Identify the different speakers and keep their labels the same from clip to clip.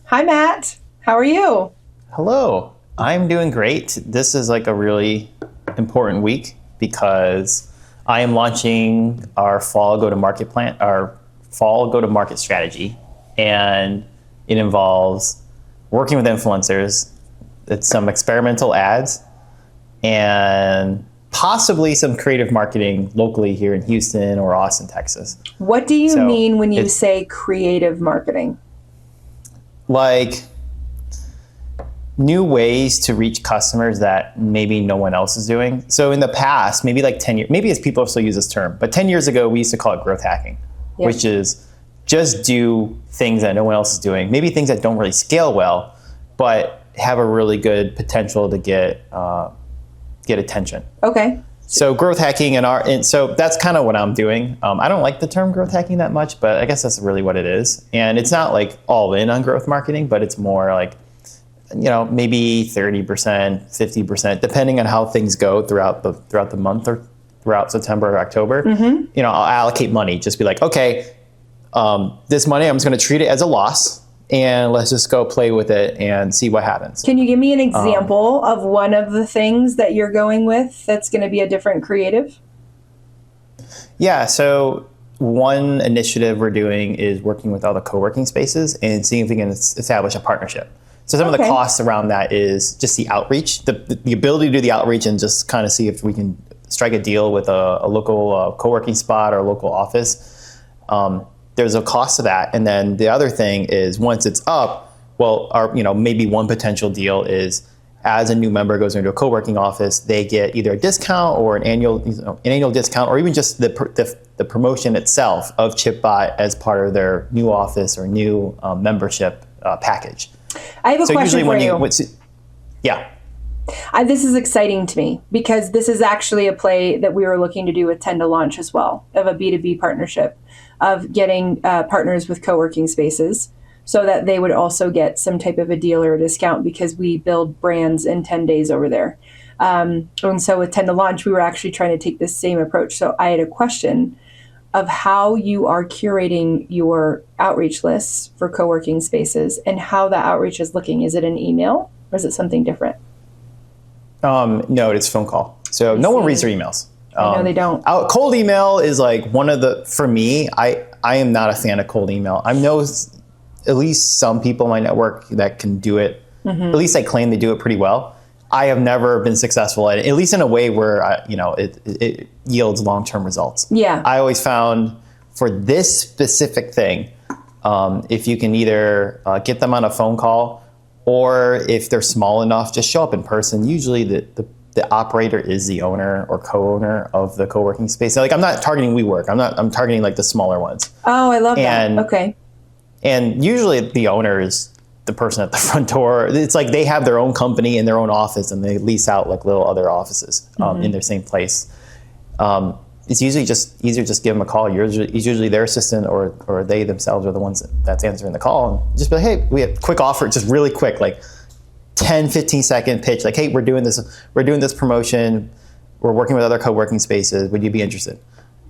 Speaker 1: Hi, Matt. How are you?
Speaker 2: Hello, I'm doing great. This is like a really important week because I am launching our fall go-to-market strategy, and it involves working with influencers. It's some experimental ads and possibly some creative marketing locally here in Houston or Austin, Texas.
Speaker 1: What do you mean when you say creative marketing?
Speaker 2: Like new ways to reach customers that maybe no one else is doing. So in the past, maybe like 10 years, maybe as people still use this term, but 10 years ago, we used to call it growth hacking, which is just do things that no one else is doing. Maybe things that don't really scale well, but have a really good potential to get attention.
Speaker 1: Okay.
Speaker 2: So growth hacking and so that's kind of what I'm doing. I don't like the term growth hacking that much, but I guess that's really what it is. And it's not like all in on growth marketing, but it's more like, maybe 30%, 50%, depending on how things go throughout the month or throughout September or October. Mm-hmm. I'll allocate money, just be like, okay, this money, I'm just going to treat it as a loss, and let's just go play with it and see what happens.
Speaker 1: Can you give me an example of one of the things that you're going with that's going to be a different creative?
Speaker 2: Yeah, so one initiative we're doing is working with all the co-working spaces and seeing if we can establish a partnership. So some of the costs around that is just the outreach, the ability to do the outreach and just kind of see if we can strike a deal with a local co-working spot or a local office. There's a cost to that. And then the other thing is once it's up, maybe one potential deal is as a new member goes into a co-working office, they get either a discount or an annual discount, or even just the promotion itself of ChipBot as part of their new office or new membership package.
Speaker 1: I have a question for you. This is exciting to me because this is actually a play that we were looking to do with Tend to Launch as well, of a B2B partnership, of getting partners with co-working spaces so that they would also get some type of a deal or a discount because we build brands in 10 days over there. And so with Tend to Launch, we were actually trying to take this same approach. So I had a question of how you are curating your outreach lists for co-working spaces and how that outreach is looking. Is it an email or is it something different?
Speaker 2: No, it's phone call. So no one reads their emails.
Speaker 1: No, they don't.
Speaker 2: Cold email is like for me, I am not a fan of cold email. I know at least some people in my network that can do it. Mm-hmm. At least I claim they do it pretty well. I have never been successful at least in a way where, it yields long-term results.
Speaker 1: Yeah.
Speaker 2: I always found for this specific thing, if you can either get them on a phone call or if they're small enough, just show up in person. Usually the operator is the owner or co-owner of the co-working space. So, I'm not targeting WeWork. I'm targeting like the smaller ones.
Speaker 1: Oh, I love that. Okay.
Speaker 2: And usually the owner is the person at the front door. It's like they have their own company and their own office and they lease out like little other offices in their same place. It's usually just easier to just give them a call. Usually their assistant or they themselves are the ones that's answering the call. And just be like, hey, we have a quick offer, just really quick, like 10, 15 second pitch. Like, hey, we're doing this promotion. We're working with other co-working spaces. Would you be interested?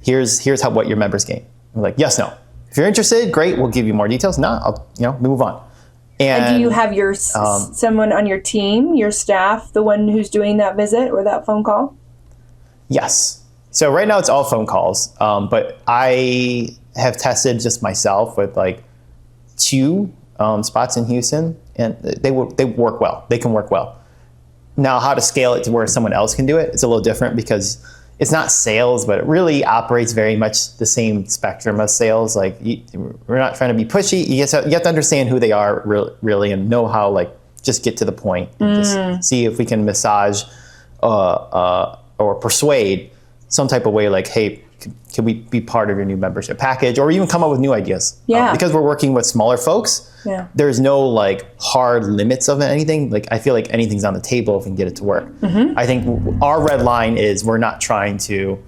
Speaker 2: Here's what your members gain. I'm like, yes, no. If you're interested, great. We'll give you more details. No, I'll move on.
Speaker 1: And do you have your someone on your team, your staff, the one who's doing that visit or that phone call?
Speaker 2: Yes. So right now it's all phone calls, but I have tested just myself with like 2 spots in Houston, and they work well. They can work well. Now, how to scale it to where someone else can do it, it's a little different because it's not sales, but it really operates very much the same spectrum as sales. Like we're not trying to be pushy. You have to understand who they are really and know how just get to the point and just see if we can massage or persuade some type of way like, hey, can we be part of your new membership package, or even come up with new ideas?
Speaker 1: Yeah.
Speaker 2: Because we're working with smaller folks, there's no hard limits of anything. I feel like anything's on the table if we can get it to work. Mm-hmm. I think our red line is we're not trying to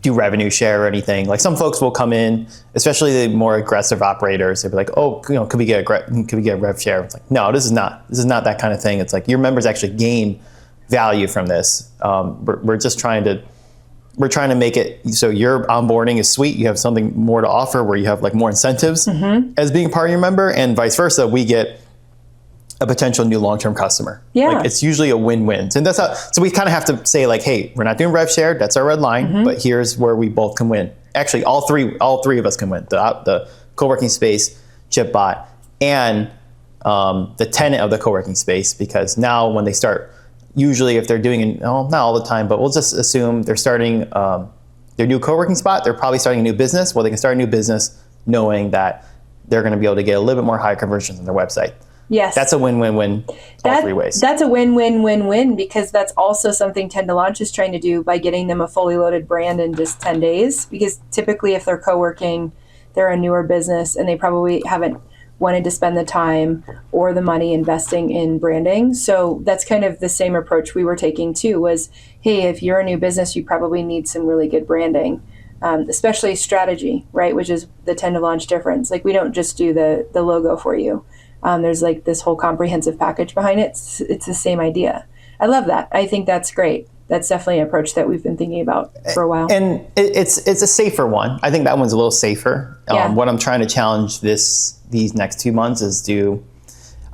Speaker 2: do revenue share or anything. Like some folks will come in, especially the more aggressive operators. They'll be like, "Oh, could we get a rev share?" It's like, no, this is not that kind of thing. It's like your members actually gain value from this. We're just trying to we're trying to make it so your onboarding is sweet. You have something more to offer where you have like more incentives as being part of your member, and vice versa. We get a potential new long-term customer.
Speaker 1: Yeah.
Speaker 2: Like it's usually a win-win. And that's how, so we kind of have to say like, hey, we're not doing rev share. That's our red line, but here's where we both can win. Actually, all three of us can win. The co-working space, ChipBot, and the tenant of the co-working space, because now when they start, usually if they're doing, not all the time, but we'll just assume they're starting their new co-working spot, they're probably starting a new business. Well, they can start a new business knowing that they're going to be able to get a little bit more high conversions on their website.
Speaker 1: Yes.
Speaker 2: That's a win-win-win all three ways.
Speaker 1: That's a win-win-win-win, because that's also something Tend to Launch is trying to do by getting them a fully loaded brand in just 10 days. Because typically if they're co-working, they're a newer business and they probably haven't wanted to spend the time or the money investing in branding. So that's kind of the same approach we were taking too, was, hey, if you're a new business, you probably need some really good branding, especially strategy, right? Which is the Tend to Launch difference. Like we don't just do the logo for you. There's like this whole comprehensive package behind it. It's the same idea. I love that. I think that's great. That's definitely an approach that we've been thinking about for a while.
Speaker 2: And it's a safer one. I think that one's a little safer.
Speaker 1: Yeah.
Speaker 2: What I'm trying to challenge these next 2 months is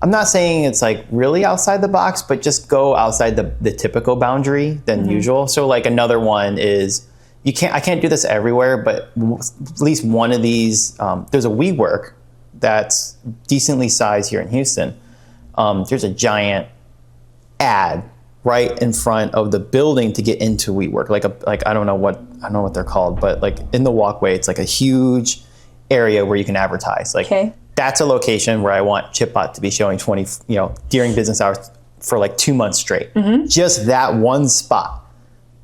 Speaker 2: I'm not saying it's like really outside the box, but just go outside the typical boundary than usual. So like another one is, I can't do this everywhere, but at least one of these, there's a WeWork that's decently sized here in Houston. There's a giant ad right in front of the building to get into WeWork. Like I don't know what they're called, but like in the walkway, it's like a huge area where you can advertise. Like that's a location where I want ChipBot to be showing during business hours for like 2 months straight. Just that one spot,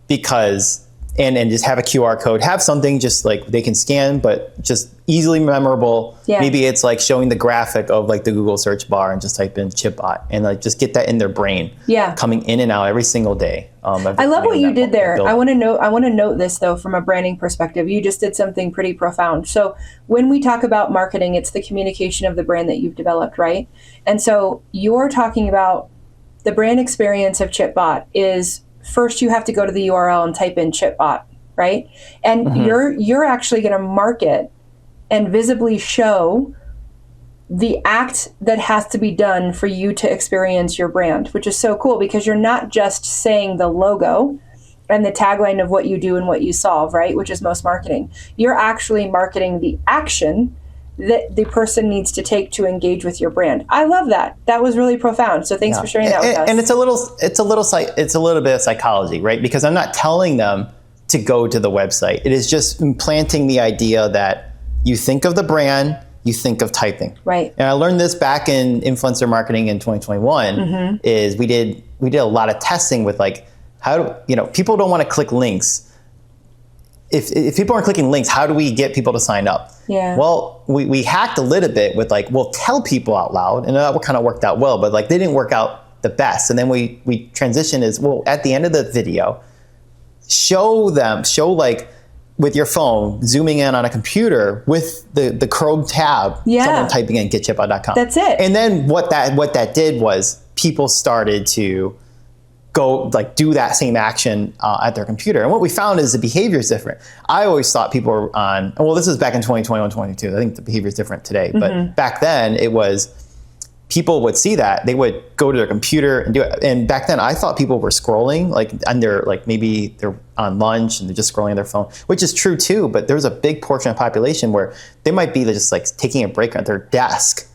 Speaker 2: because and just have a QR code, have something just like they can scan, but just easily memorable. Yeah. Maybe it's like showing the graphic of like the Google search bar and just type in ChipBot and like just get that in their brain. Yeah. Coming in and out every single day.
Speaker 1: I love what you did there. I want to note this though, from a branding perspective. You just did something pretty profound. So when we talk about marketing, it's the communication of the brand that you've developed, right? And so you're talking about the brand experience of ChipBot is, first you have to go to the URL and type in ChipBot, right? And you're actually going to market and visibly show the act that has to be done for you to experience your brand, which is so cool, because you're not just saying the logo and the tagline of what you do and what you solve, right? Which is most marketing. You're actually marketing the action that the person needs to take to engage with your brand. I love that. That was really profound. So thanks for sharing that with us.
Speaker 2: And it's a little bit of psychology, right? Because I'm not telling them to go to the website. It is just implanting the idea that you think of the brand, you think of typing. Right. And I learned this back in influencer marketing in 2021. Is we did a lot of testing with like people don't want to click links. If people aren't clicking links, how do we get people to sign up? Yeah. Well, we hacked a little bit with like, we'll tell people out loud, and that kind of worked out well, but like they didn't work out the best. And then we transitioned is, well, at the end of the video, show like with your phone, zooming in on a computer with the Chrome tab, someone typing in getchipbot.com. That's it. And then what that did was people started to go like do that same action at their computer. And what we found is the behavior is different. I always thought people were on, well, this was back in 2021, 22. I think the behavior is different today. But back then it was, people would see that, they would go to their computer and do it. And back then I thought people were scrolling like under, like maybe they're on lunch and they're just scrolling on their phone, which is true too. But there's a big portion of the population where they might be just like taking a break at their desk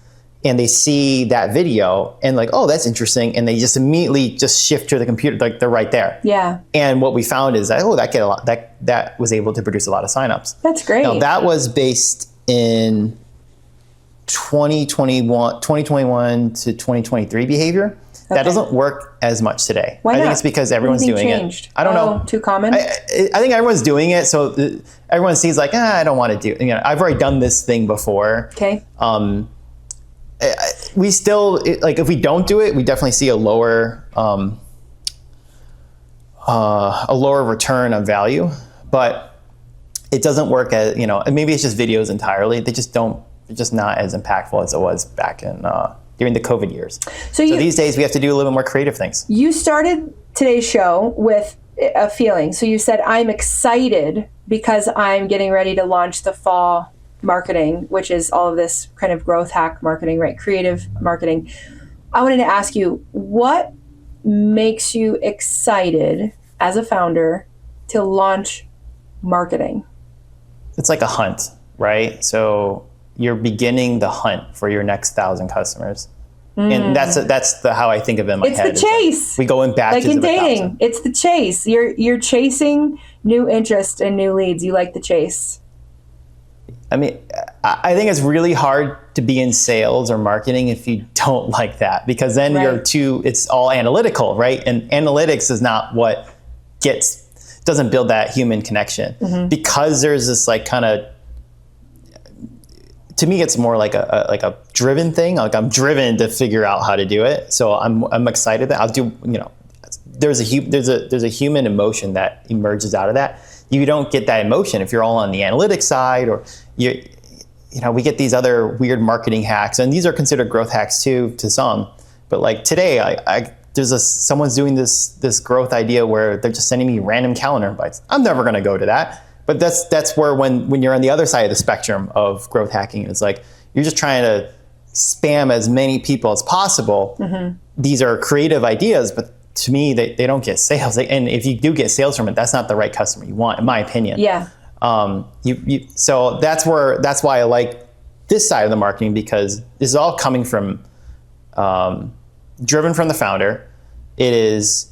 Speaker 2: and they see that video and like, oh, that's interesting. And they just immediately just shift to the computer, like they're right there. Yeah. And what we found is that, that was able to produce a lot of signups. That's great. Now that was based in 2021 to 2023 behavior. Okay. That doesn't work as much today. Why not? I think it's because everyone's doing it. I don't know. Too common? I think everyone's doing it. So everyone sees like, I don't want to do, I've already done this thing before. Okay. We still, like if we don't do it, we definitely see a lower return on value, but it doesn't work as, maybe it's just videos entirely. They're just not as impactful as it was back in, during the COVID years. So these days we have to do a little bit more creative things. You started today's show with
Speaker 1: a feeling. So you said, I'm excited because I'm getting ready to launch the fall marketing, which is all of this kind of growth hack marketing, right? Creative marketing. I wanted to ask you, what makes you excited as a founder to launch marketing?
Speaker 2: It's like a hunt, right? So you're beginning the hunt for your next 1,000 customers. And that's how I think of it in my head.
Speaker 1: It's the chase.
Speaker 2: We go in back
Speaker 1: like in dating. It's the chase. You're chasing new interest and new leads. You like the chase.
Speaker 2: I mean, I think it's really hard to be in sales or marketing if you don't like that, because then it's all analytical, right? And analytics is not what doesn't build that human connection, because there's this like kind of, to me, it's more like a driven thing. Like I'm driven to figure out how to do it. So I'm excited that I'll do, there's a human emotion that emerges out of that. You don't get that emotion if you're all on the analytics side, or we get these other weird marketing hacks, and these are considered growth hacks too, to some. But like today, someone's doing this growth idea where they're just sending me random calendar invites. I'm never going to go to that. But that's where when you're on the other side of the spectrum of growth hacking, it's like you're just trying to spam as many people as possible. These are creative ideas, but to me, they don't get sales. And if you do get sales from it, that's not the right customer you want, in my opinion.
Speaker 1: Yeah.
Speaker 2: So that's why I like this side of the marketing, because this is all coming from, driven from the founder. It is,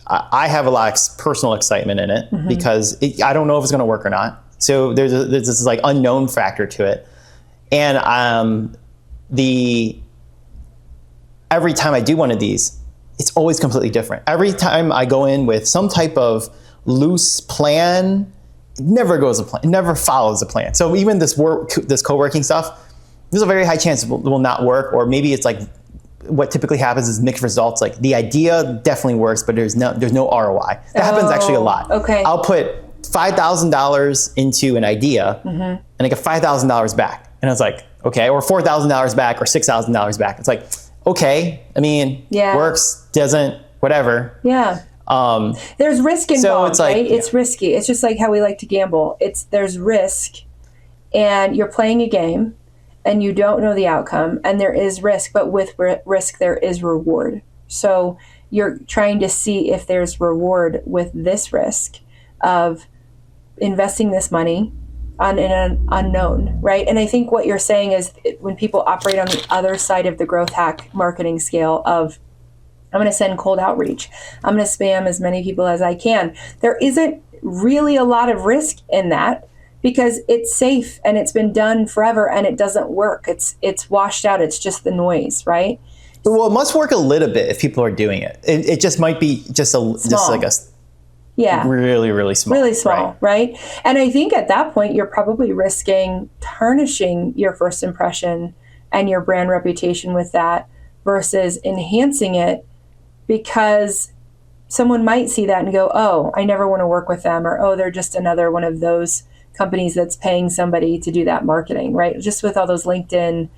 Speaker 2: I have a lot of personal excitement in it, because I don't know if it's going to work or not. So there's this like unknown factor to it. And every time I do one of these, it's always completely different. Every time I go in with some type of loose plan, it never goes a plan. It never follows a plan. So even this co-working stuff, there's a very high chance it will not work, or maybe it's like, what typically happens is mixed results. Like the idea definitely works, but there's no ROI. That happens actually a lot.
Speaker 1: Okay.
Speaker 2: I'll put $5,000 into an idea, and I get $5,000 back. And I was like, okay, or $4,000 back, or $6,000 back. It's like, okay, I mean, works, doesn't, whatever.
Speaker 1: Yeah. There's risk involved,
Speaker 2: so it's like,
Speaker 1: right? It's risky. It's just like how we like to gamble. There's risk, and you're playing a game, and you don't know the outcome, and there is risk, but with risk, there is reward. So you're trying to see if there's reward with this risk of investing this money on an unknown, right? And I think what you're saying is when people operate on the other side of the growth hack marketing scale of, I'm going to send cold outreach, I'm going to spam as many people as I can, there isn't really a lot of risk in that, because it's safe and it's been done forever and it doesn't work. It's washed out. It's just the noise, right?
Speaker 2: Well, it must work a little bit if people are doing it. It just might be just like a really, really small.
Speaker 1: Really small, right? And I think at that point, you're probably risking tarnishing your first impression and your brand reputation with that versus enhancing it, because someone might see that and go, oh, I never want to work with them, or, oh, they're just another one of those companies that's paying somebody to do that marketing, right? Just with all those LinkedIn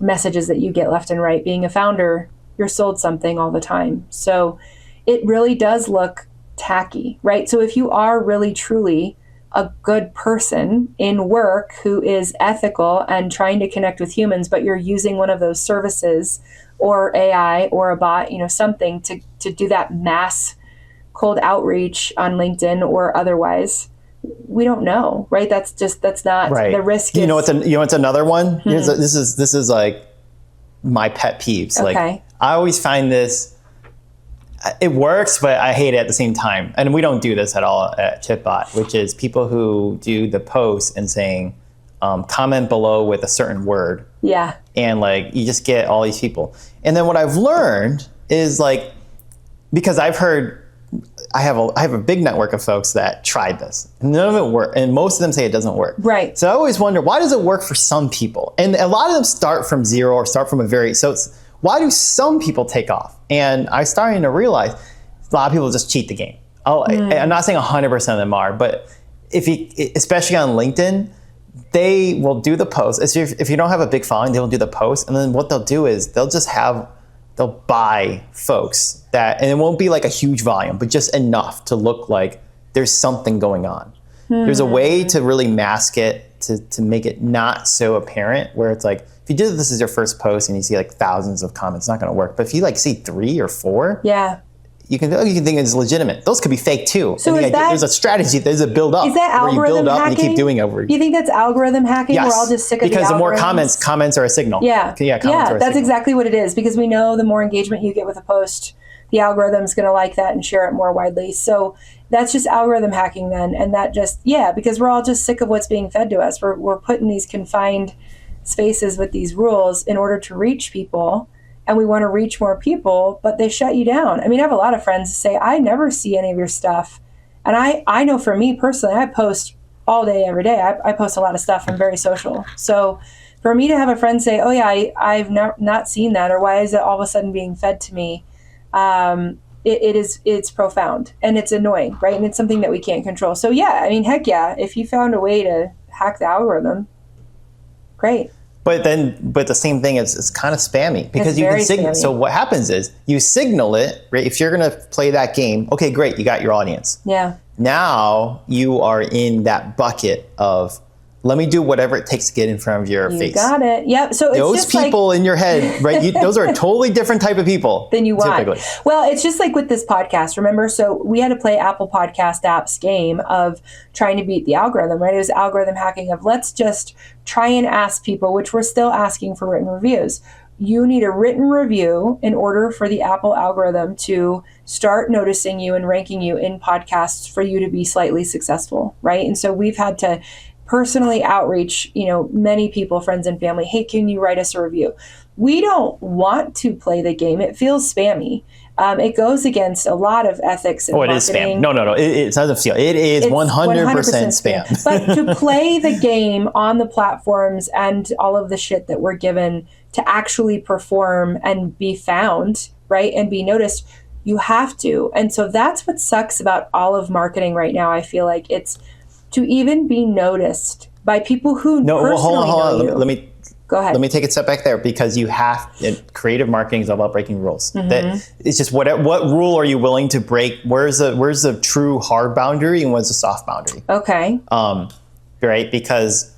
Speaker 1: messages that you get left and right. Being a founder, you're sold something all the time. So it really does look tacky, right? So if you are really truly a good person in work who is ethical and trying to connect with humans, but you're using one of those services or AI or a bot, something to do that mass cold outreach on LinkedIn or otherwise, we don't know, right? That's not right. The risk.
Speaker 2: What's another one? This is like my pet peeves.
Speaker 1: Okay.
Speaker 2: Like I always find this, it works, but I hate it at the same time. And we don't do this at all at ChipBot, which is people who do the post and saying, comment below with a certain word.
Speaker 1: Yeah.
Speaker 2: And like, you just get all these people. And then what I've learned is like, because I have a big network of folks that tried this. And none of it worked. And most of them say it doesn't work.
Speaker 1: Right.
Speaker 2: So I always wonder, why does it work for some people? And a lot of them start from zero or start from why do some people take off? And I'm starting to realize a lot of people just cheat the game. I'm not saying 100% of them are, but especially on LinkedIn, they will do the post. If you don't have a big following, they will do the post. And then what they'll do is they'll just have they'll buy folks that, and it won't be like a huge volume, but just enough to look like there's something going on. There's a way to really mask it, to make it not so apparent, where it's like, if you did this as your first post and you see like thousands of comments, it's not going to work. But if you like see 3 or 4, you can think it's legitimate. Those could be fake too.
Speaker 1: So
Speaker 2: there's a strategy, there's a build up.
Speaker 1: Is that algorithm
Speaker 2: where you build up
Speaker 1: hacking?
Speaker 2: And you keep doing over.
Speaker 1: Do you think that's algorithm hacking?
Speaker 2: Yes,
Speaker 1: We're all just sick of
Speaker 2: because the more
Speaker 1: algorithms?
Speaker 2: comments are a signal.
Speaker 1: Comments are a signal. Exactly what it is, because we know the more engagement you get with a post, the algorithm's going to like that and share it more widely. So that's just algorithm hacking then. And that just, because we're all just sick of what's being fed to us. We're put in these confined spaces with these rules in order to reach people. And we want to reach more people, but they shut you down. I mean, I have a lot of friends who say, I never see any of your stuff. And I know for me personally, I post all day, every day. I post a lot of stuff. I'm very social. So for me to have a friend say, oh yeah, I've not seen that, or why is it all of a sudden being fed to me? It's profound and it's annoying, right? And it's something that we can't control. So I mean, heck yeah, if you found a way to hack the algorithm, great.
Speaker 2: But the same thing is, it's kind of spammy, because you can signal.
Speaker 1: Spammy.
Speaker 2: So what happens is you signal it, right? If you're going to play that game, okay, great, you got your audience.
Speaker 1: Yeah.
Speaker 2: Now you are in that bucket of, let me do whatever it takes to get in front of your face.
Speaker 1: You got it. Yep. So it's
Speaker 2: those
Speaker 1: just
Speaker 2: people in your head, right? Those are a totally different type of people
Speaker 1: than you want.
Speaker 2: Typically.
Speaker 1: Well, it's just like with this podcast. Remember, so we had to play Apple Podcast app's game of trying to beat the algorithm, right? It was algorithm hacking of, let's just try and ask people, which we're still asking for written reviews. You need a written review in order for the Apple algorithm to start noticing you and ranking you in podcasts for you to be slightly successful, right? And so we've had to personally outreach, many people, friends and family. Hey, can you write us a review? We don't want to play the game. It feels spammy. It goes against a lot of ethics and marketing.
Speaker 2: It is spam. No. It doesn't feel. It is 100% spam.
Speaker 1: But to play the game on the platforms and all of the shit that we're given to actually perform and be found, right, and be noticed, you have to. And so that's what sucks about all of marketing right now. I feel like it's to even be noticed by people who personally know you.
Speaker 2: Let me
Speaker 1: go ahead.
Speaker 2: Let me take a step back there, because creative marketing is all about breaking rules. That it's just what rule are you willing to break? Where's the true hard boundary and what's the soft boundary?
Speaker 1: Okay.
Speaker 2: Right, because.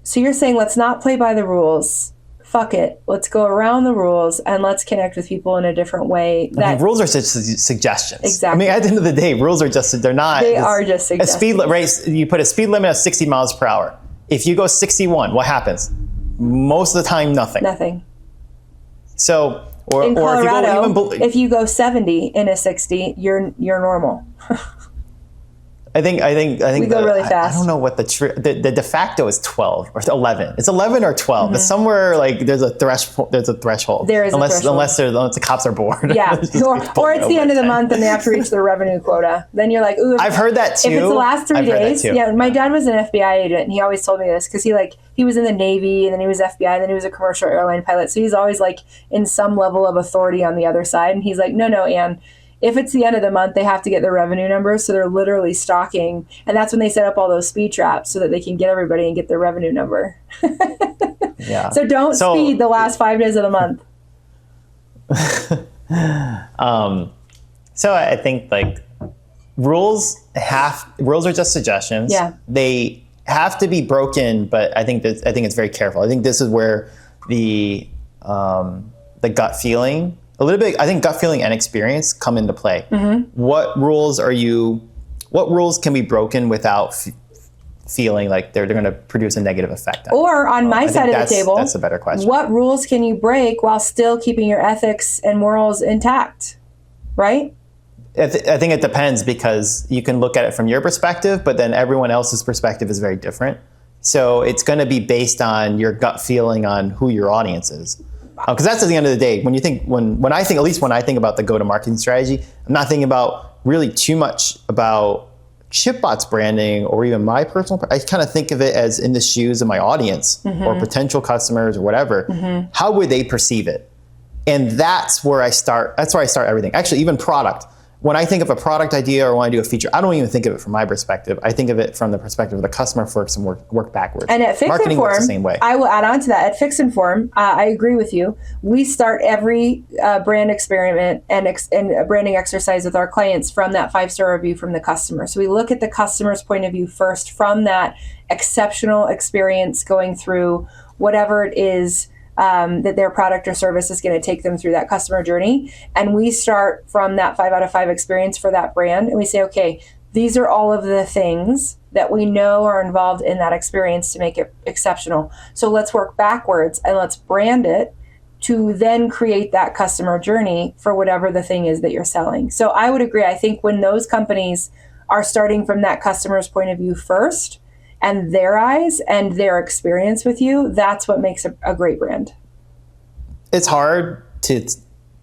Speaker 1: So you're saying let's not play by the rules. Fuck it. Let's go around the rules and let's connect with people in a different way.
Speaker 2: Rules are just suggestions.
Speaker 1: Exactly.
Speaker 2: I mean, at the end of the day, rules are just, they're not.
Speaker 1: They are just suggestions.
Speaker 2: A speed right? You put a speed limit of 60 miles per hour. If you go 61, what happens? Most of the time, nothing.
Speaker 1: Nothing.
Speaker 2: So,
Speaker 1: in Colorado,
Speaker 2: if
Speaker 1: you go 70 in a 60, you're normal.
Speaker 2: I think
Speaker 1: we go really fast.
Speaker 2: I don't know what the de facto is 12 or 11. It's 11 or 12. It's somewhere like there's a threshold. There is a threshold. Unless the cops are bored.
Speaker 1: Yeah, or it's the end of the month and they have to reach their revenue quota. Then you're like, ooh.
Speaker 2: I've heard that too.
Speaker 1: If it's the last 3 days, my dad was an FBI agent and he always told me this because he was in the Navy and then he was FBI and then he was a commercial airline pilot. So he's always like in some level of authority on the other side. And he's like, no, Ann. If it's the end of the month, they have to get their revenue numbers. So they're literally stalking. And that's when they set up all those speed traps so that they can get everybody and get their revenue number.
Speaker 2: Yeah.
Speaker 1: So don't speed the last 5 days of the month.
Speaker 2: So I think like rules are just suggestions.
Speaker 1: Yeah.
Speaker 2: They have to be broken, but I think it's very careful. I think this is where the gut feeling, a little bit, I think gut feeling and experience come into play. What rules can be broken without feeling like they're going to produce a negative effect?
Speaker 1: Or on my side of the table,
Speaker 2: that's a better question.
Speaker 1: What rules can you break while still keeping your ethics and morals intact? Right?
Speaker 2: I think it depends, because you can look at it from your perspective, but then everyone else's perspective is very different. So it's going to be based on your gut feeling on who your audience is. Because that's at the end of the day, when I think about the go-to-marketing strategy, I'm not thinking about really too much about ChipBot's branding or even my personal. I kind of think of it as in the shoes of my audience or potential customers or whatever. How would they perceive it? And that's where I start. That's where I start everything. Actually, even product. when I think of a product idea or when I do a feature, I don't even think of it from my perspective. I think of it from the perspective of the customer first and work backwards.
Speaker 1: And at Fix
Speaker 2: Marketing
Speaker 1: and Form,
Speaker 2: works the same way.
Speaker 1: I will add on to that. At Fix and Form, I agree with you. We start every brand experiment and branding exercise with our clients from that 5-star review from the customer. So we look at the customer's point of view first from that exceptional experience going through whatever it is that their product or service is going to take them through that customer journey. And we start from that 5 out of 5 experience for that brand. And we say, okay, these are all of the things that we know are involved in that experience to make it exceptional. So let's work backwards and let's brand it to then create that customer journey for whatever the thing is that you're selling. So I would agree. I think when those companies are starting from that customer's point of view first, and their eyes and their experience with you, that's what makes a great brand.
Speaker 2: It's hard to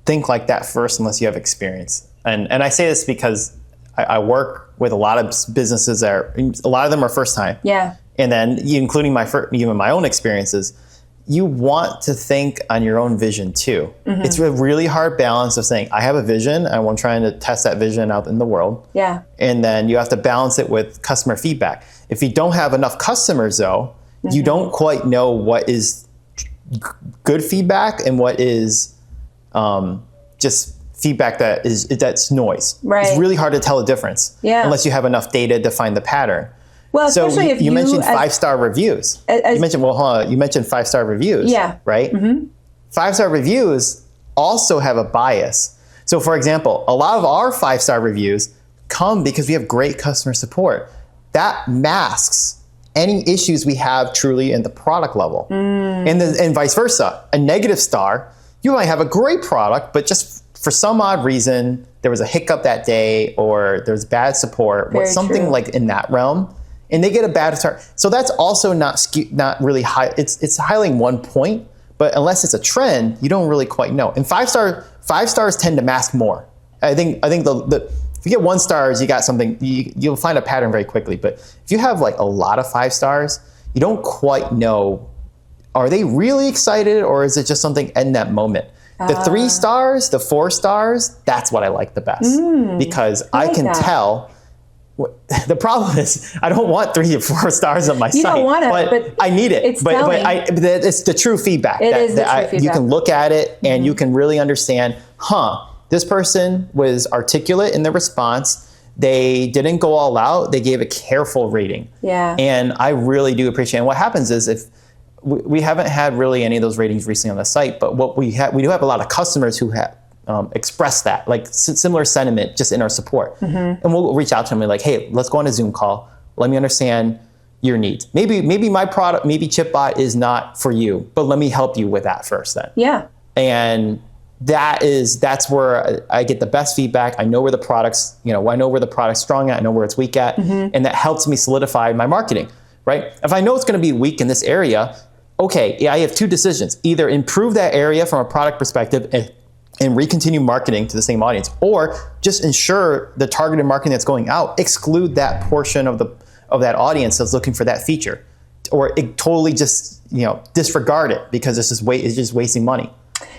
Speaker 2: think like that first unless you have experience. And I say this because I work with a lot of businesses a lot of them are first time.
Speaker 1: Yeah.
Speaker 2: And then including even my own experiences, you want to think on your own vision too. Mm-hmm. It's a really hard balance of saying, I have a vision and I'm trying to test that vision out in the world.
Speaker 1: Yeah.
Speaker 2: And then you have to balance it with customer feedback. If you don't have enough customers though, you don't quite know what is good feedback and what is just feedback that's noise.
Speaker 1: Right.
Speaker 2: It's really hard to tell the difference unless you have enough data to find the pattern.
Speaker 1: Well, especially
Speaker 2: so
Speaker 1: if
Speaker 2: you mentioned 5-star reviews. You mentioned 5-star reviews.
Speaker 1: Yeah.
Speaker 2: Right? Mm-hmm. 5-star reviews also have a bias. So for example, a lot of our 5-star reviews come because we have great customer support. That masks any issues we have truly in the product level. And vice versa. A negative star, you might have a great product, but just for some odd reason, there was a hiccup that day or there's bad support, or something like in that realm. And they get a bad start. So that's also not really high. It's highlighting one point, but unless it's a trend, you don't really quite know. And 5 stars tend to mask more. I think if you get 1 stars, you got something. You'll find a pattern very quickly. But if you have like a lot of 5 stars, you don't quite know. Are they really excited, or is it just something in that moment? The 3 stars, the 4 stars, that's what I like the best because I can tell. The problem is I don't want 3 or 4 stars on my site. You don't want it, but I need it. It's the true feedback.
Speaker 1: It is the true feedback.
Speaker 2: You can look at it and you can really understand, this person was articulate in their response. They didn't go all out. They gave a careful rating. Yeah. And I really do appreciate it. And what happens is if we haven't had really any of those ratings recently on the site, but what we do have a lot of customers who have express that, like similar sentiment just in our support. And we'll reach out to them and be like, hey, let's go on a Zoom call. Let me understand your needs. Maybe my product, maybe ChipBot is not for you, but let me help you with that first then.
Speaker 1: Yeah.
Speaker 2: And that's where I get the best feedback. I know where the product's, I know where the product's strong at, I know where it's weak at, and that helps me solidify my marketing, right? If I know it's gonna be weak in this area, okay, I have 2 decisions. Either improve that area from a product perspective and recontinue marketing to the same audience, or just ensure the targeted marketing that's going out, exclude that portion of that audience that's looking for that feature, or totally just disregard it because it's just wasting money.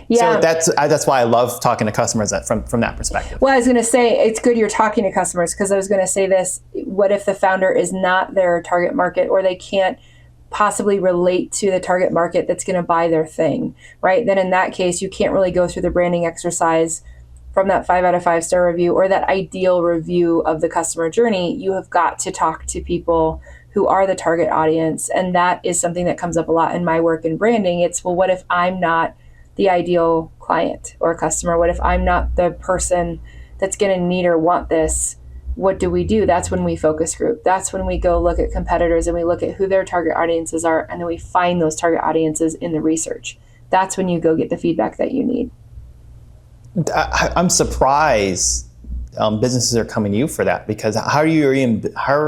Speaker 2: Yeah. So that's why I love talking to customers from that perspective.
Speaker 1: Well, I was going to say it's good you're talking to customers because I was going to say this: what if the founder is not their target market, or they can't possibly relate to the target market that's going to buy their thing, right? Then in that case, you can't really go through the branding exercise from that 5 out of 5 star review or that ideal review of the customer journey. You have got to talk to people who are the target audience. And that is something that comes up a lot in my work in branding. It's, well, what if I'm not the ideal client or customer? What if I'm not the person that's going to need or want this? What do we do? That's when we focus group. That's when we go look at competitors and we look at who their target audiences are, and then we find those target audiences in the research. That's when you go get the feedback that you need.
Speaker 2: I'm surprised businesses are coming to you for that, because how are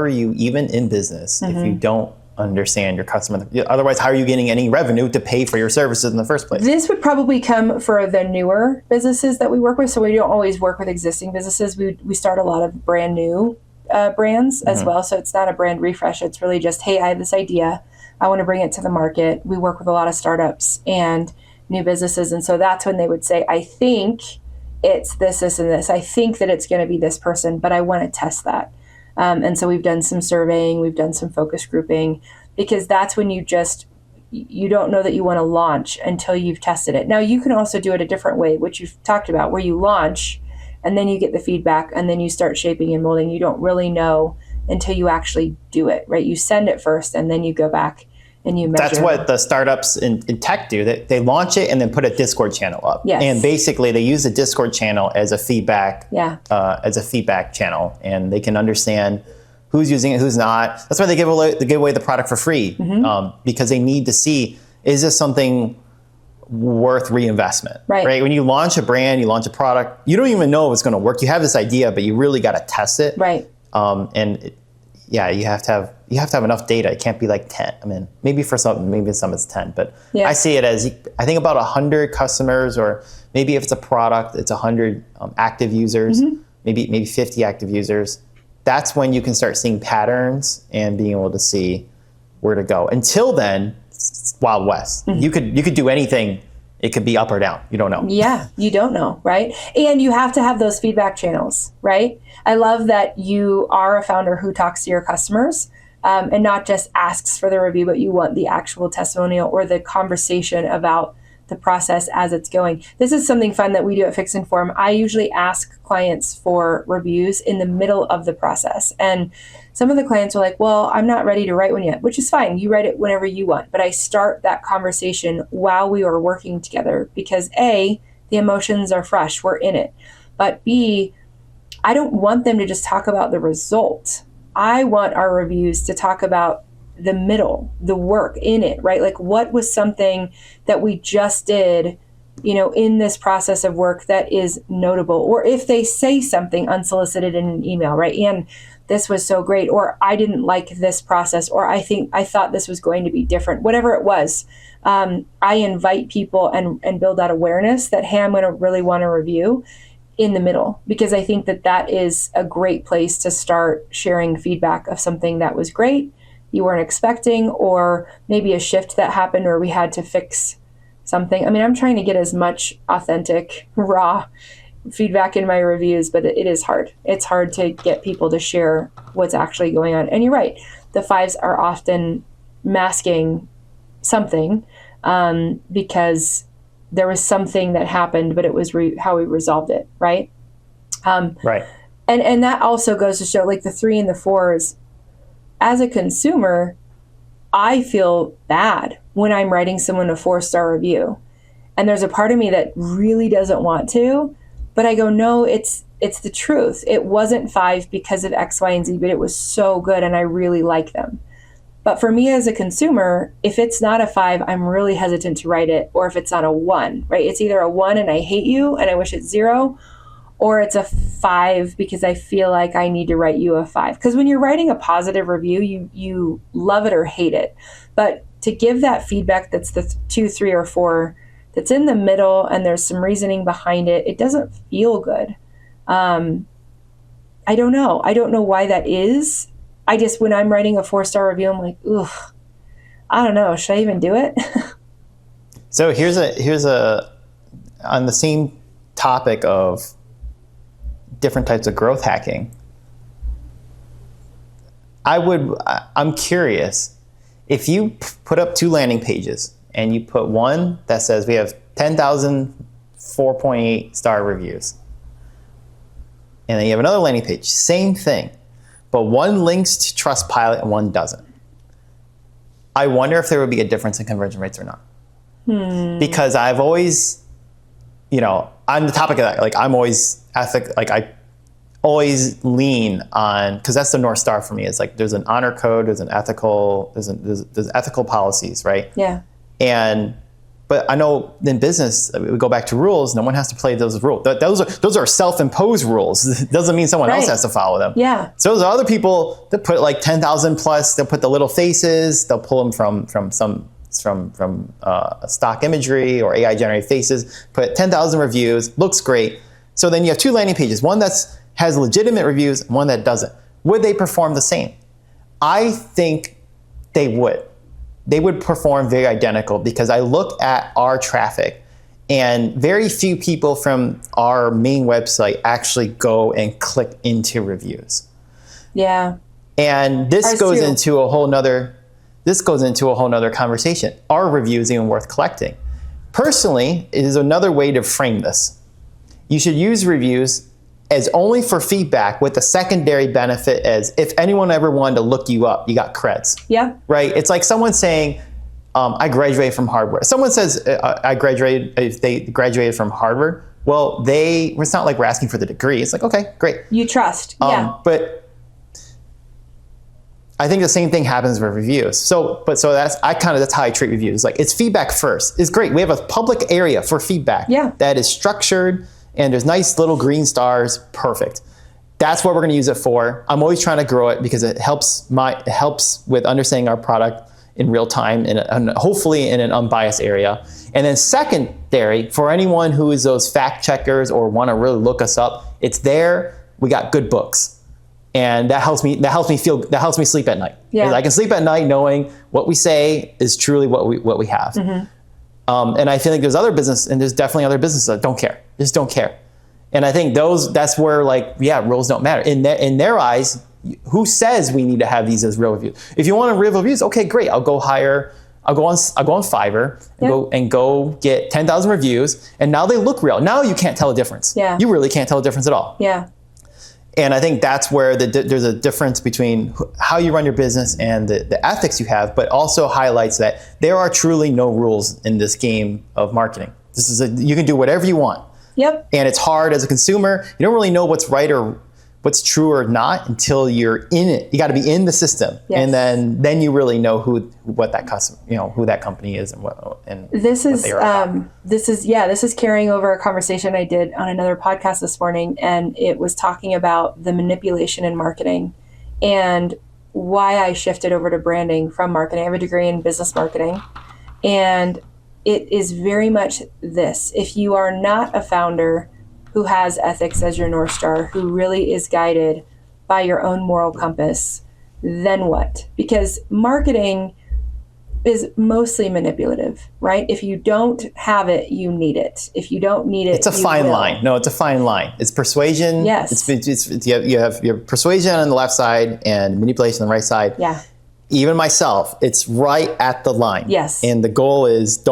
Speaker 2: you even in business if you don't understand your customer? Otherwise, how are you getting any revenue to pay for your services in the first place?
Speaker 1: This would probably come for the newer businesses that we work with. So we don't always work with existing businesses. We start a lot of brand new brands as well. So it's not a brand refresh. It's really just, hey, I have this idea. I want to bring it to the market. We work with a lot of startups and new businesses. And so that's when they would say, I think it's this, this, and this. I think that it's going to be this person, but I want to test that. And so we've done some surveying, we've done some focus grouping, because that's when you don't know that you want to launch until you've tested it. Now, you can also do it a different way, which you've talked about, where you launch and then you get the feedback and then you start shaping and molding. You don't really know until you actually do it, right? You send it first and then you go back and you measure.
Speaker 2: That's what the startups in tech do. They launch it and then put a Discord channel up.
Speaker 1: Yes.
Speaker 2: And basically they use the Discord channel as a feedback channel, and they can understand who's using it, who's not. That's why they give away the product for free, because they need to see, is this something worth reinvestment? Right? When you launch a brand, you launch a product, you don't even know if it's going to work. You have this idea, but you really got to test it.
Speaker 1: Right.
Speaker 2: You have to have enough data. It can't be like 10. I mean, maybe some it's 10, but I see it as, I think about 100 customers, or maybe if it's a product, it's 100 active users, maybe 50 active users. That's when you can start seeing patterns and being able to see where to go. Until then, it's Wild West. You could do anything. It could be up or down. You don't know.
Speaker 1: Yeah, you don't know, right? And you have to have those feedback channels, right? I love that you are a founder who talks to your customers, and not just asks for the review, but you want the actual testimonial or the conversation about the process as it's going. This is something fun that we do at Fix Inform. I usually ask clients for reviews in the middle of the process. And some of the clients are like, well, I'm not ready to write one yet, which is fine. You write it whenever you want. But I start that conversation while we are working together, because A, the emotions are fresh, we're in it. But B, I don't want them to just talk about the result. I want our reviews to talk about the middle, the work in it, right? Like, what was something that we just did, in this process of work that is notable? Or if they say something unsolicited in an email, right? And this was so great, or I didn't like this process, or I thought this was going to be different, whatever it was. I invite people and build that awareness that, hey, I'm going to really want to review in the middle, because I think that is a great place to start sharing feedback of something that was great, you weren't expecting, or maybe a shift that happened or we had to fix something. I mean, I'm trying to get as much authentic, raw feedback in my reviews, but it is hard. It's hard to get people to share what's actually going on. And you're right, the 5s are often masking something, because there was something that happened, but it was how we resolved it, right?
Speaker 2: Right.
Speaker 1: And that also goes to show, like, the 3 and the 4s, as a consumer, I feel bad when I'm writing someone a 4-star review. And there's a part of me that really doesn't want to, but I go, no, it's the truth. It wasn't 5 because of X, Y, and Z, but it was so good and I really like them. But for me as a consumer, if it's not a 5, I'm really hesitant to write it, or if it's not a 1, right? It's either a 1 and I hate you and I wish it's 0, or it's a 5 because I feel like I need to write you a 5. Because when you're writing a positive review, you love it or hate it. But to give that feedback that's the 2, 3, or 4, that's in the middle and there's some reasoning behind it, it doesn't feel good. I don't know. I don't know why that is. When I'm writing a 4-star review, I'm like, ugh, I don't know. Should I even do it?
Speaker 2: So here's a on the same topic of different types of growth hacking. I'm curious, if you put up 2 landing pages and you put one that says we have 10,000 4.8 star reviews, and then you have another landing page, same thing, but one links to Trustpilot and one doesn't. I wonder if there would be a difference in conversion rates or not. Because I've always, on the topic of that, like, I'm always I always lean on, because that's the North Star for me. It's like, there's an honor code, there's ethical policies, right?
Speaker 1: Yeah.
Speaker 2: But I know in business, we go back to rules. No one has to play those rules. Those are self-imposed rules. It doesn't mean someone else has to follow them.
Speaker 1: Yeah.
Speaker 2: So there's other people that put like 10,000 plus. They'll put the little faces. They'll pull them from stock imagery or AI generated faces. Put 10,000 reviews. Looks great. So then you have 2 landing pages. One has legitimate reviews, and one that doesn't. Would they perform the same? I think they would. They would perform very identical, because I look at our traffic And very few people from our main website actually go and click into reviews.
Speaker 1: Yeah.
Speaker 2: And this goes into a whole nother conversation. Are reviews even worth collecting? Personally, it is another way to frame this. You should use reviews as only for feedback, with the secondary benefit as if anyone ever wanted to look you up, you got creds.
Speaker 1: Yeah.
Speaker 2: Right? It's like someone saying, I graduated from Harvard. Someone says if they graduated from Harvard, well, it's not like we're asking for the degree. It's like, okay, great.
Speaker 1: You trust. Yeah.
Speaker 2: But I think the same thing happens with reviews. That's how I treat reviews. Like, it's feedback first. It's great. We have a public area for feedback that is structured, and there's nice little green stars. Perfect. That's what we're going to use it for. I'm always trying to grow it because it helps with understanding our product in real time and hopefully in an unbiased area. And then secondary, for anyone who is those fact checkers or want to really look us up, it's there. We got good books. And that helps me sleep at night. Yeah. I can sleep at night knowing what we say is truly what we have. Mm-hmm. And I feel like there's definitely other businesses that don't care. Just don't care. And I think that's where rules don't matter. In their eyes, who says we need to have these as real reviews? If you want real reviews, okay, great. I'll go on Fiverr and go get 10,000 reviews, and now they look real. Now you can't tell a difference. Yeah. You really can't tell a difference at all.
Speaker 1: Yeah.
Speaker 2: And I think that's where there's a difference between how you run your business and the ethics you have, but also highlights that there are truly no rules in this game of marketing. You can do whatever you want.
Speaker 1: Yep.
Speaker 2: And it's hard as a consumer. You don't really know what's right or what's true or not until you're in it. You got to be in the system, and then you really know who that company is and what they are about.
Speaker 1: This is carrying over a conversation I did on another podcast this morning, and it was talking about the manipulation in marketing and why I shifted over to branding from marketing. I have a degree in business marketing, and it is very much this: if you are not a founder who has ethics as your North Star, who really is guided by your own moral compass, then what? Because marketing is mostly manipulative, right? If you don't have it, you need it. If you don't need it,
Speaker 2: it's a fine line. No, it's a fine line. It's persuasion. Yes. You have your persuasion on the left side and manipulation on the right side.
Speaker 1: Yeah.
Speaker 2: Even myself, it's right at the line.
Speaker 1: Yes.
Speaker 2: And the goal is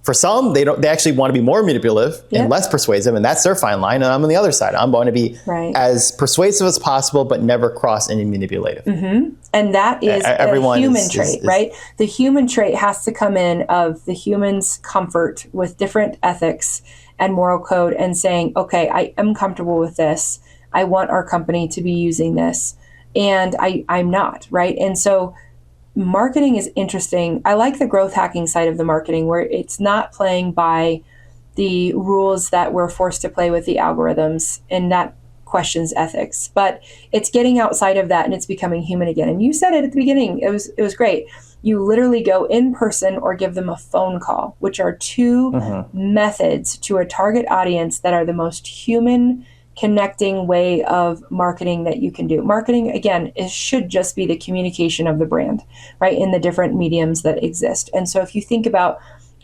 Speaker 2: for some, they actually want to be more manipulative and less persuasive, and that's their fine line. And I'm on the other side. I'm going to be as persuasive as possible, but never cross any manipulative.
Speaker 1: Mm-hmm. And that is a human trait, right? The human trait has to come in of the human's comfort with different ethics and moral code and saying, okay, I am comfortable with this. I want our company to be using this. And I'm not, right? And so marketing is interesting. I like the growth hacking side of the marketing, where it's not playing by the rules that we're forced to play with the algorithms, and that questions ethics. But it's getting outside of that, and it's becoming human again. And you said it at the beginning. It was great. You literally go in person or give them a phone call, which are two methods to a target audience that are the most human connecting way of marketing that you can do. Marketing, again, should just be the communication of the brand, right, in the different mediums that exist. And so if you think about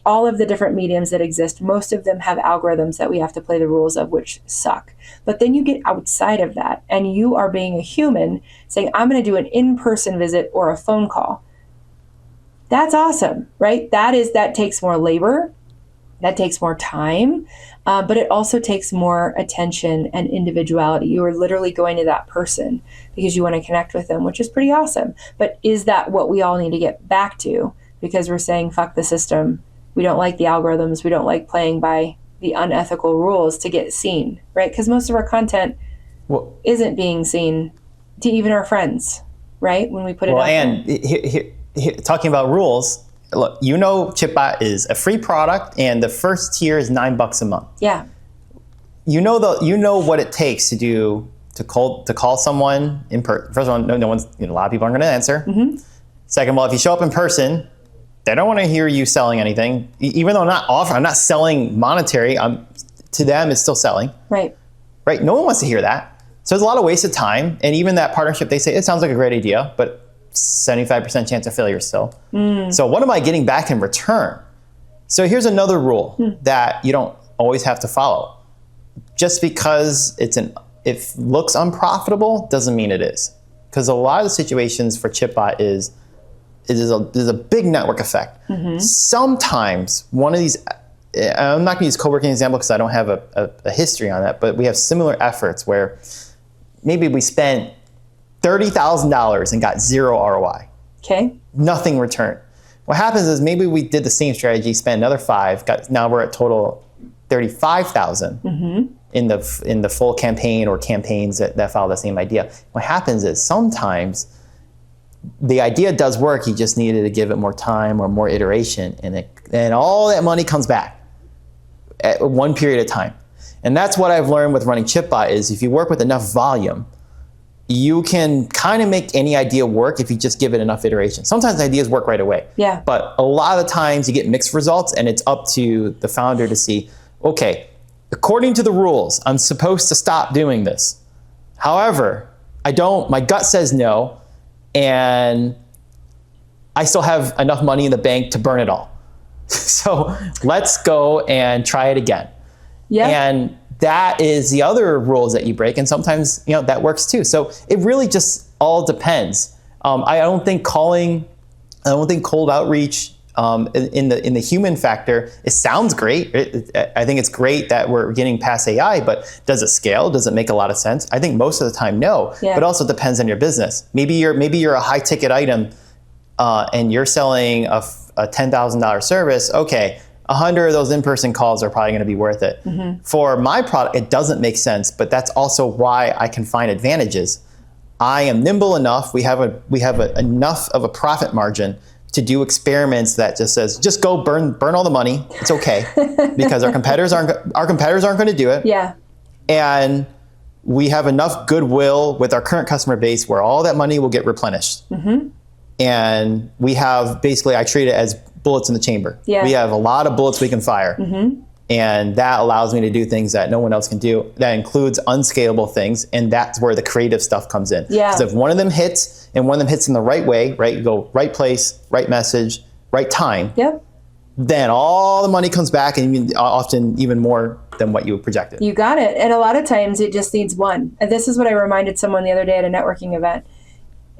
Speaker 1: all of the different mediums that exist, most of them have algorithms that we have to play the rules of, which suck. But then you get outside of that, and you are being a human saying, I'm going to do an in-person visit or a phone call. That's awesome, right? That takes more labor. That takes more time, but it also takes more attention and individuality. You are literally going to that person because you want to connect with them, which is pretty awesome. But is that what we all need to get back to? Because we're saying, fuck the system. We don't like the algorithms. We don't like playing by the unethical rules to get seen, right? Because most of our content isn't being seen to even our friends, right? When we put it out
Speaker 2: and here, talking about rules, look, ChipBot is a free product, and the first tier is $9 a month.
Speaker 1: Yeah.
Speaker 2: You know what it takes to call someone in person. First of all, no one's a lot of people aren't going to answer. Mm-hmm. Second of all, if you show up in person, they don't want to hear you selling anything. Even though I'm not selling monetary. To them, it's still selling.
Speaker 1: Right.
Speaker 2: Right. No one wants to hear that. So there's a lot of waste of time, and even that partnership, they say it sounds like a great idea, but 75% chance of failure still. So what am I getting back in return? So here's another rule that you don't always have to follow. Just because it looks unprofitable doesn't mean it is. Because a lot of the situations for ChipBot is there's a big network effect. Sometimes one of these, I'm not going to use co-working example because I don't have a history on that, but we have similar efforts where maybe we spent $30,000 and got 0 ROI.
Speaker 1: Okay.
Speaker 2: Nothing returned. What happens is maybe we did the same strategy, spent another 5, now we're at total 35,000 in the full campaign or campaigns that follow the same idea. What happens is sometimes the idea does work, you just needed to give it more time or more iteration, and all that money comes back at one period of time. And that's what I've learned with running ChipBot is if you work with enough volume, you can kind of make any idea work if you just give it enough iteration. Sometimes ideas work right away.
Speaker 1: Yeah.
Speaker 2: But a lot of the times you get mixed results, and it's up to the founder to see, okay, according to the rules, I'm supposed to stop doing this. However, my gut says no, and I still have enough money in the bank to burn it all. So let's go and try it again. Yeah. And that is the other rules that you break, and sometimes that works too. So it really just all depends. I don't think cold outreach in the human factor, it sounds great. I think it's great that we're getting past AI, but does it scale? Does it make a lot of sense? I think most of the time, no. Yeah. But also depends on your business. Maybe you're a high ticket item, and you're selling a $10,000 service. Okay, 100 of those in-person calls are probably going to be worth it. For my product, it doesn't make sense, but that's also why I can find advantages. I am nimble enough. We have enough of a profit margin to do experiments that just says, just go burn all the money. It's okay, because our competitors aren't going to do it. Yeah. And we have enough goodwill with our current customer base where all that money will get replenished. And we have basically, I treat it as bullets in the chamber. Yeah. We have a lot of bullets we can fire. And that allows me to do things that no one else can do. That includes unscalable things, and that's where the creative stuff comes in. Yeah. Because if one of them hits, and one of them hits in the right way, right? You go right place, right message, right time. Yep. Then all the money comes back, and often even more than what you projected. You got it. And a lot of times it just needs one. And this is what I reminded someone the other day at a networking event.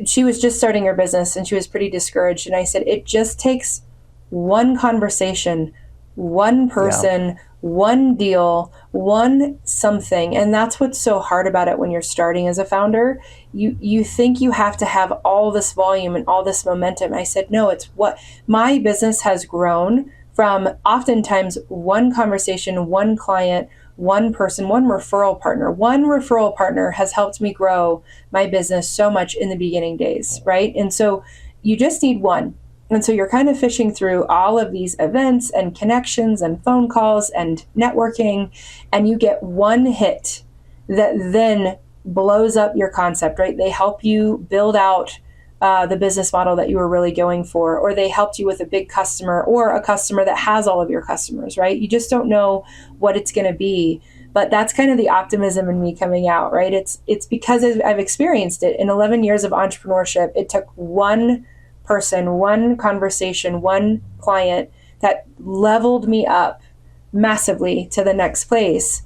Speaker 2: She was just starting her business, and she was pretty discouraged. And I said, it just takes one conversation, one person, one deal, one something. And that's what's so hard about it when you're starting as a founder. You think you have to have all this volume and all this momentum. I said, no, it's what my business has grown from. Oftentimes one conversation, one client, one person, one referral partner. One referral partner has helped me grow my business so much in the beginning days, right? And so you just need one. And so you're kind of fishing through all of these events and connections and phone calls and networking, and you get one hit that then blows up your concept, right? They help you build out the business model that you were really going for, or they helped you with a big customer or a customer that has all of your customers, right? You just don't know what it's going to be. But that's kind of the optimism in me coming out, right? It's because I've experienced it. In 11 years of entrepreneurship, it took one person, one conversation, one client that leveled me up massively to the next place.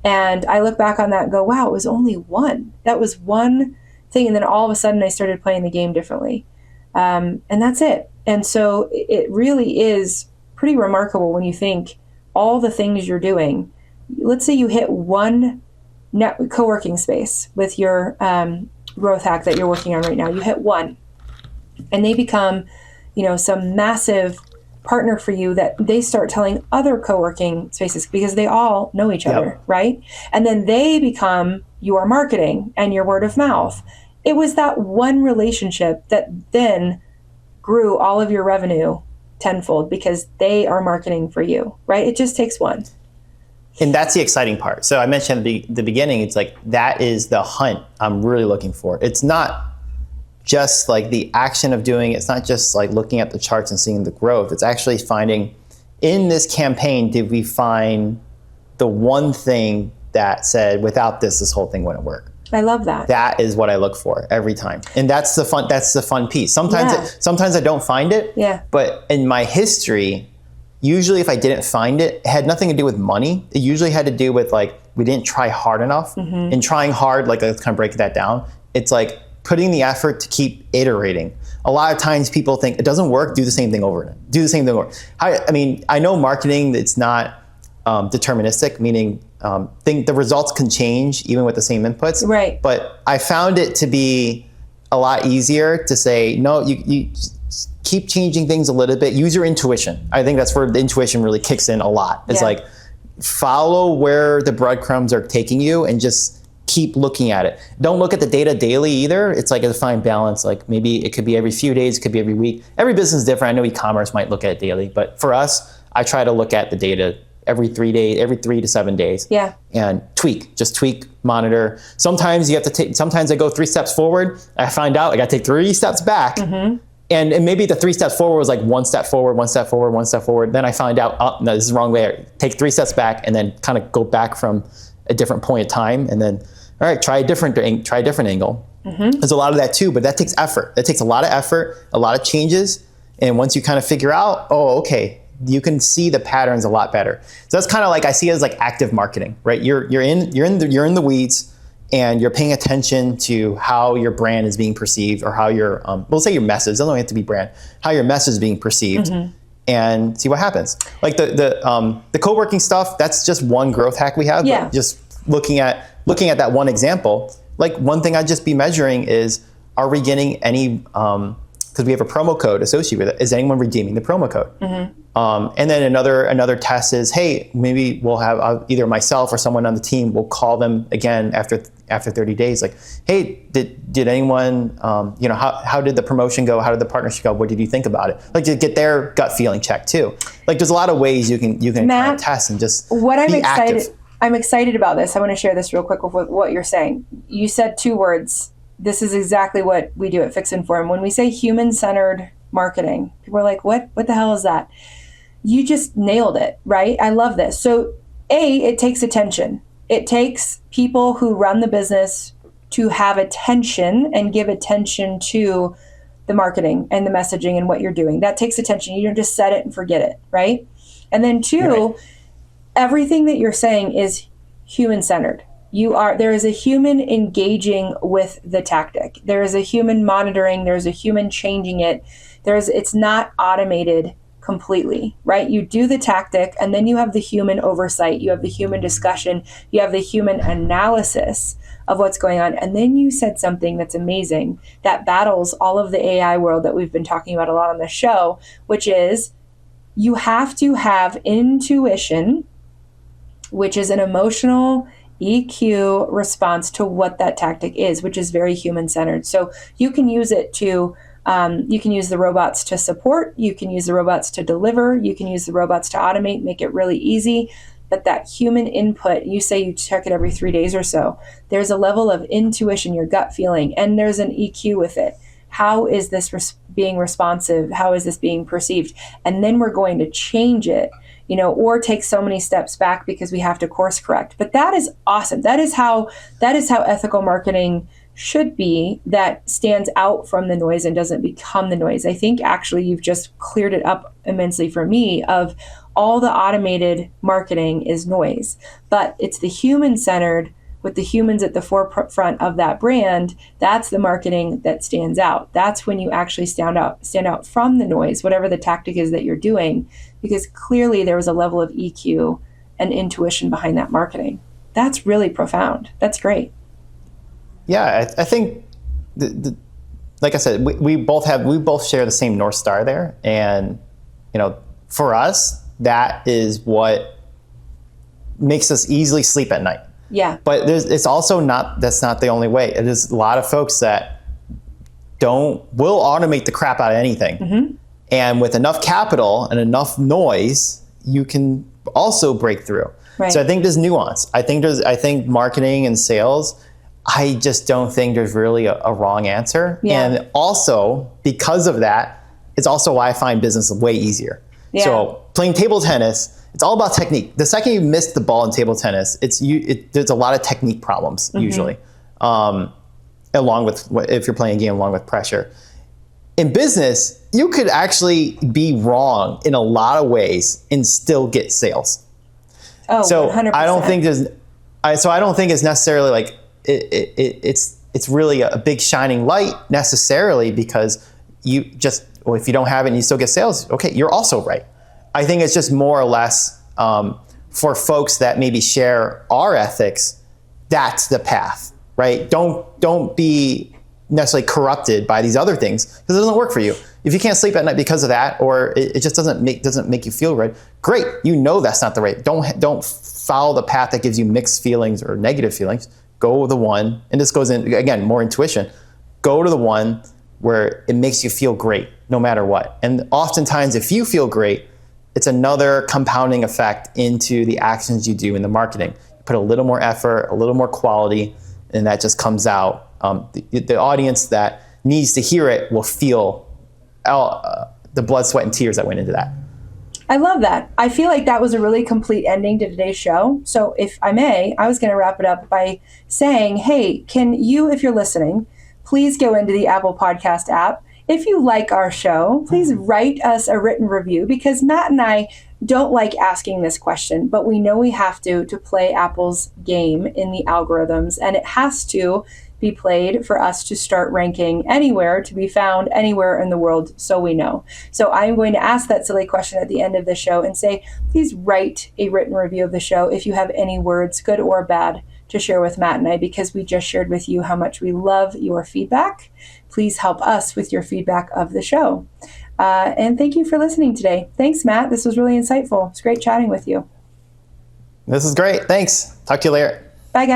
Speaker 2: And I look back on that and go, wow, it was only one. That was one thing. And then all of a sudden I started playing the game differently. And that's it. And so it really is pretty remarkable when you think all the things you're doing. Let's say you hit one co-working space with your growth hack that you're working on right now. You hit one, and they become, some massive partner for you that they start telling other co-working spaces because they all know each other, right? And then they become your marketing and your word of mouth. It was that one relationship that then grew all of your revenue tenfold because they are marketing for you, right? It just takes one. And that's the exciting part. So I mentioned at the beginning, it's like, that is the hunt I'm really looking for. It's not just like the action of doing it. It's not just like looking at the charts and seeing the growth. It's actually finding, in this campaign, did we find the one thing that said, without this whole thing wouldn't work. I love that. That is what I look for every time. And that's the fun piece. Sometimes I don't find it. Yeah. But in my history, usually if I didn't find it, it had nothing to do with money. It usually had to do with like, we didn't try hard enough. And trying hard, like let's kind of break that down. It's like putting the effort to keep iterating. A lot of times people think it doesn't work, do the same thing over and do the same thing over. I mean, I know marketing, it's not deterministic, meaning the results can change even with the same inputs.
Speaker 1: Right.
Speaker 2: But I found it to be a lot easier to say, no, you keep changing things a little bit. Use your intuition. I think that's where the intuition really kicks in a lot. It's like follow where the breadcrumbs are taking you and just keep looking at it. Don't look at the data daily either. It's like a fine balance. Like maybe it could be every few days, it could be every week. Every business is different. I know e-commerce might look at it daily, but for us, I try to look at the data every 3 days, every 3 to 7 days.
Speaker 1: Yeah.
Speaker 2: And just tweak, monitor. Sometimes you have to sometimes I go 3 steps forward. I find out I got to take 3 steps back. And maybe the 3 steps forward was like 1 step forward, 1 step forward, 1 step forward. Then I find out, oh, no, this is the wrong way. Take 3 steps back and then kind of go back from a different point of time. And then, all right, try a different angle. There's a lot of that too, but that takes effort. That takes a lot of effort, a lot of changes. And once you kind of figure out, oh, okay, you can see the patterns a lot better. So that's kind of like, I see it as like active marketing, right? You're in the weeds and you're paying attention to how your brand is being perceived or how your, we'll say your message, doesn't have to be brand, how your message is being perceived and see what happens. Like the co-working stuff, that's just one growth hack we have. But just looking at that one example, like one thing I'd just be measuring is, are we getting any, because we have a promo code associated with it, is anyone redeeming the promo code? And then another test is, hey, maybe we'll have either myself or someone on the team will call them again after 30 days. Like, hey, did anyone, how did the promotion go? How did the partnership go? What did you think about it? Like to get their gut feeling checked too. Like there's a lot of ways you can
Speaker 1: Matt,
Speaker 2: kind of test and just
Speaker 1: active. I'm excited about this. I want to share this real quick with what you're saying. You said 2 words. This is exactly what we do at Fix Inform. When we say human-centered marketing, people are like, what the hell is that? You just nailed it, right? I love this. So it takes attention. It takes people who run the business to have attention and give attention to the marketing and the messaging and what you're doing. That takes attention. You don't just set it and forget it, right? And then 2, everything that you're saying is human-centered. There is a human engaging with the tactic. There is a human monitoring. There's a human changing it. It's not automated completely, right? You do the tactic and then you have the human oversight. You have the human discussion. You have the human analysis of what's going on. And then you said something that's amazing that battles all of the AI world that we've been talking about a lot on the show, which is you have to have intuition, which is an emotional EQ response to what that tactic is, which is very human-centered. So you can use it to, you can use the robots to support, you can use the robots to deliver, you can use the robots to automate, make it really easy. But that human input, you say you check it every 3 days or so, there's a level of intuition, your gut feeling, and there's an EQ with it. How is this being responsive? How is this being perceived? And then we're going to change it, or take so many steps back because we have to course correct. But that is awesome. That is how ethical marketing should be, that stands out from the noise and doesn't become the noise. I think actually you've just cleared it up immensely for me of all the automated marketing is noise, but it's the human-centered with the humans at the forefront of that brand. That's the marketing that stands out. That's when you actually stand out from the noise, whatever the tactic is that you're doing, because clearly there was a level of EQ and intuition behind that marketing. That's really profound. That's great.
Speaker 2: Yeah, I think, like I said, we both share the same North Star there, and for us, that is what makes us easily sleep at night.
Speaker 1: Yeah.
Speaker 2: But it's also that's not the only way. It is a lot of folks that will automate the crap out of anything. And with enough capital and enough noise, you can also break through. Right. So I think there's nuance. I think marketing and sales, I just don't think there's really a wrong answer. Yeah. And also because of that, it's also why I find business way easier. Yeah. So playing table tennis, it's all about technique. The second you miss the ball in table tennis, there's a lot of technique problems usually, along with if you're playing a game along with pressure. In business, you could actually be wrong in a lot of ways and still get sales.
Speaker 1: Oh,
Speaker 2: so
Speaker 1: 100%.
Speaker 2: I don't think it's necessarily like it's really a big shining light necessarily because if you don't have it and you still get sales, okay, you're also right. I think it's just more or less for folks that maybe share our ethics, that's the path, right? Don't be necessarily corrupted by these other things because it doesn't work for you. If you can't sleep at night because of that, or it just doesn't make you feel right, great. You know that's not the right. Don't follow the path that gives you mixed feelings or negative feelings. Go with the one, and this goes in again more intuition. Go to the one where it makes you feel great no matter what. And oftentimes, if you feel great, it's another compounding effect into the actions you do in the marketing. You put a little more effort, a little more quality, and that just comes out. The audience that needs to hear it will feel the blood, sweat, and tears that went into that.
Speaker 1: I love that. I feel like that was a really complete ending to today's show. So if I may, I was going to wrap it up by saying, hey, can you, if you're listening, please go into the Apple Podcast app. If you like our show, please write us a written review because Matt and I don't like asking this question, but we know we have to play Apple's game in the algorithms, and it has to be played for us to start ranking anywhere, to be found anywhere in the world, so we know. So I'm going to ask that silly question at the end of the show and say, please write a written review of the show if you have any words, good or bad, to share with Matt and I, because we just shared with you how much we love your feedback. Please help us with your feedback of the show. And thank you for listening today. Thanks, Matt. This was really insightful. It's great chatting with you.
Speaker 2: This is great. Thanks. Talk to you later.
Speaker 1: Bye, guys.